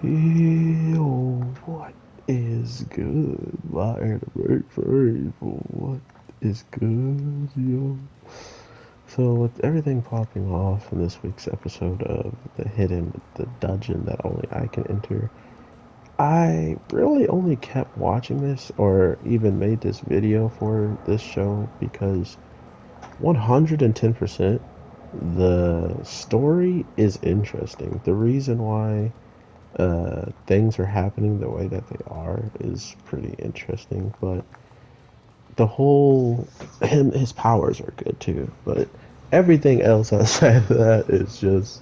Yo, what is good? My anime faithful, what is good, yo? So, with everything popping off in this week's episode of the dungeon that only I can enter, I really only kept watching this or even made this video for this show because 110% the story is interesting. The reason why things are happening the way that they are is pretty interesting. But the whole his powers are good too. But everything else outside of that is just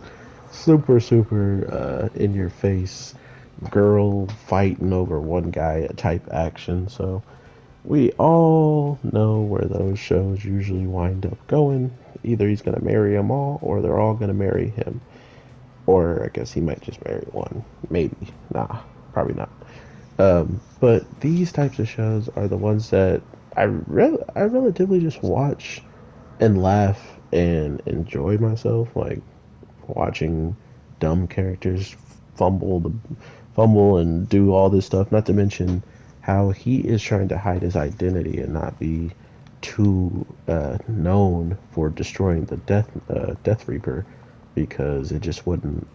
super in your face girl fighting over one guy type action. So we all know where those shows usually wind up going. Either he's gonna marry them all, or they're all gonna marry him. Or I guess he might just marry one. Maybe. Nah, probably not. But these types of shows are the ones that I relatively just watch and laugh and enjoy myself, like watching dumb characters fumble the fumble and do all this stuff. Not to mention how he is trying to hide his identity and not be too known for destroying the Death Reaper because it just wouldn't.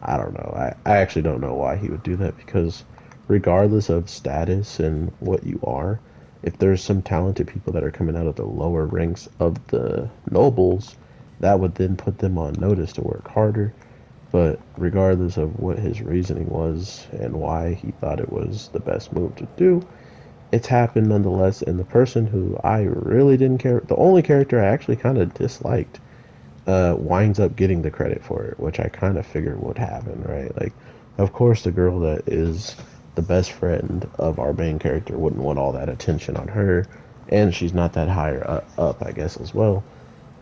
I don't know. I actually don't know why he would do that because regardless of status and what you are, if there's some talented people that are coming out of the lower ranks of the nobles, that would then put them on notice to work harder. But regardless of what his reasoning was and why he thought it was the best move to do, it's happened nonetheless. And the person who I really didn't care, the only character I actually kind of disliked, winds up getting the credit for it, which I kind of figured would happen, right? Like, of course, the girl that is the best friend of our main character wouldn't want all that attention on her, and she's not that higher up, I guess, as well.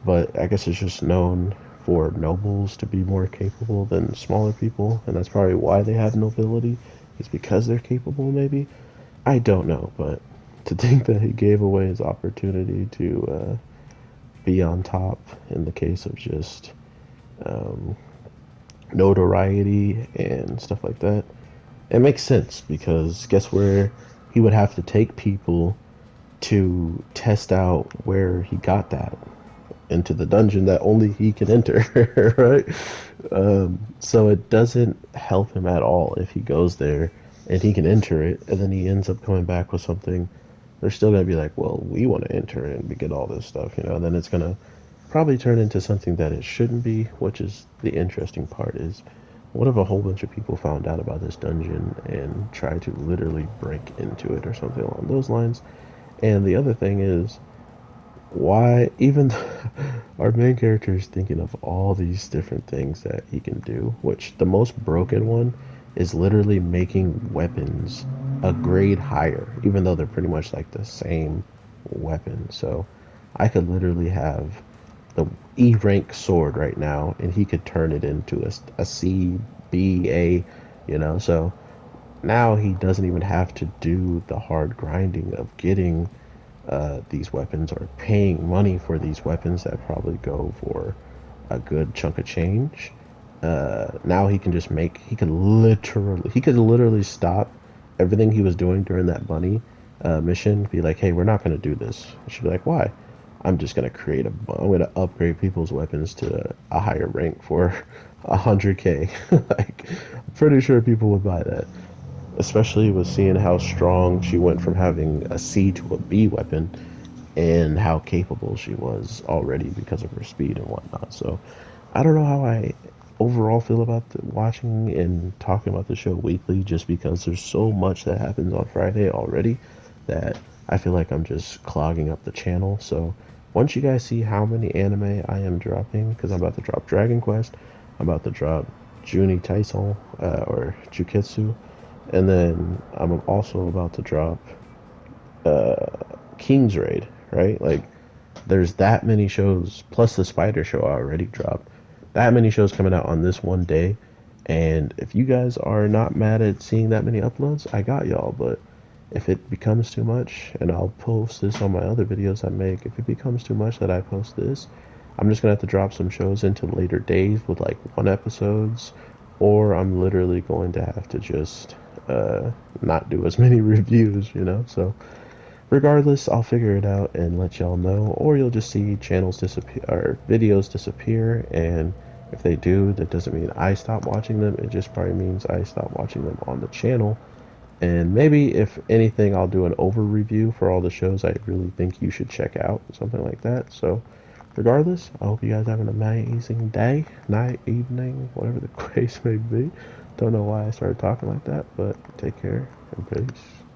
But I guess it's just known for nobles to be more capable than smaller people, and that's probably why they have nobility, is because they're capable, maybe. I don't know, but to think that he gave away his opportunity to be on top in the case of just um, notoriety and stuff like that. It makes sense because guess where he would have to take people to test out where he got that into the dungeon that only he can enter, right? So it doesn't help him at all if he goes there and he can enter it, and then he ends up coming back with something. They're still gonna be like, well, we want to enter it and we get all this stuff, you know. And then it's gonna probably turn into something that it shouldn't be, which is the interesting part is what if a whole bunch of people found out about this dungeon and tried to literally break into it or something along those lines? And the other thing is, why even our main character is thinking of all these different things that he can do, which the most broken one is literally making weapons a grade higher, even though they're pretty much like the same weapon. So I could literally have the E rank sword right now, and he could turn it into a C, B, A, you know. So now he doesn't even have to do the hard grinding of getting these weapons or paying money for these weapons that probably go for a good chunk of change. Now he can just make he could literally stop everything he was doing during that bunny mission, be like, hey, we're not going to do this. I should be like, why? I'm just going to I'm going to upgrade people's weapons to a higher rank for 100k. Like, I'm pretty sure people would buy that, especially with seeing how strong she went from having a C to a B weapon and how capable she was already because of her speed and whatnot. So I don't know how I overall feel about watching and talking about the show weekly just because there's so much that happens on Friday already that I feel like I'm just clogging up the channel. So once you guys see how many anime I am dropping, because I'm about to drop Dragon Quest, I'm about to drop Juni Taisen or Juketsu, and then I'm also about to drop uh, King's Raid, right? Like, there's that many shows, plus the Spider Show I already dropped. That many shows coming out on this one day. And if you guys are not mad at seeing that many uploads, I got y'all. But if it becomes too much, and I'll post this on my other videos I make, if it becomes too much that I post this, I'm just gonna have to drop some shows into later days with like one episodes or I'm literally going to have to just not do as many reviews, you know? So, regardless, I'll figure it out and let y'all know, or you'll just see channels disappear or videos disappear. And if they do, that doesn't mean I stop watching them. It just probably means I stop watching them on the channel. And maybe, if anything, I'll do an over review for all the shows I really think you should check out, something like that. So, regardless, I hope you guys have an amazing day, night, evening, whatever the case may be. Don't know why I started talking like that, but take care and peace.